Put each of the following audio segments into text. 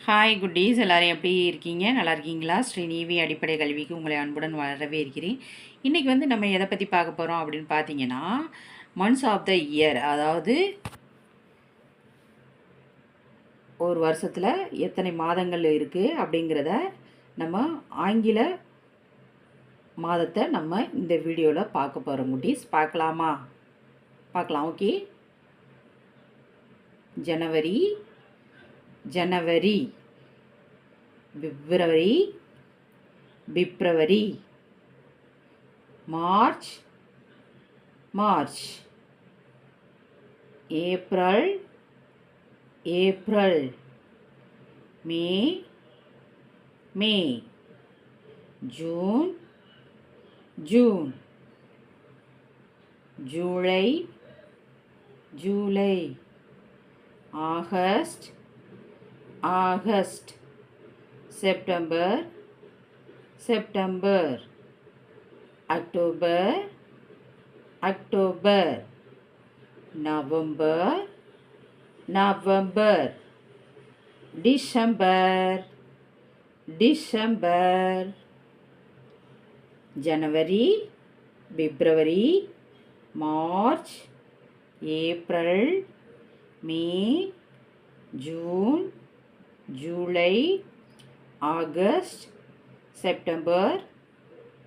Hi குட்டீஸ், எல்லோரும் எப்படி இருக்கீங்க? நல்லா இருக்கீங்களா? ஸ்ரீநீவி அடிப்படை கல்விக்கு உங்களை அன்புடன் வரவேற்கிறேன். இன்றைக்கி நம்ம எதை பற்றி பார்க்க போகிறோம் அப்படின்னு பார்த்தீங்கன்னா, மந்த்ஸ் ஆஃப் த இயர், அதாவது ஒரு வருஷத்தில் எத்தனை மாதங்கள் இருக்குது அப்படிங்கிறத நம்ம ஆங்கில மாதத்தை நம்ம இந்த வீடியோவில் பார்க்க போகிறோம் குட்டீஸ். பார்க்கலாமா? பார்க்கலாம். ஓகே. ஜனவரி, பிப்ரவரி, மார்ச், ஏப்ரல், மே, ஜூன், ஜூலை, ஆகஸ்ட், செப்டம்பர், அக்டோபர், நவம்பர், டிசம்பர், ஜனவரி, பிப்ரவரி, மார்ச், ஏப்ரல், மே, ஜூன், ஜூலை, ஆகஸ்ட், செப்டம்பர்,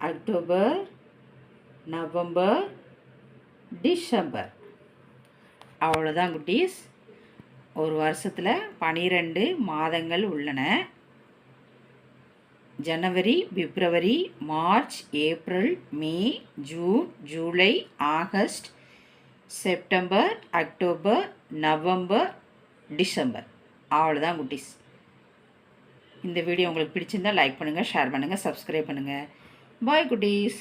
அக்டோபர், நவம்பர், டிசம்பர். அவ்வளோதான் குட்டீஸ். ஒரு வருஷத்தில் 12 மாதங்கள் உள்ளன. ஜனவரி, பிப்ரவரி, மார்ச், ஏப்ரல், மே, ஜூன், ஜூலை, ஆகஸ்ட், செப்டம்பர், அக்டோபர், நவம்பர், டிசம்பர். அவ்வளோதான் குட்டீஸ். இந்த வீடியோ உங்களுக்கு பிடிச்சிருந்தால் லைக் பண்ணுங்கள், ஷேர் பண்ணுங்கள், சப்ஸ்கிரைப் பண்ணுங்கள். பாய் குட்டீஸ்.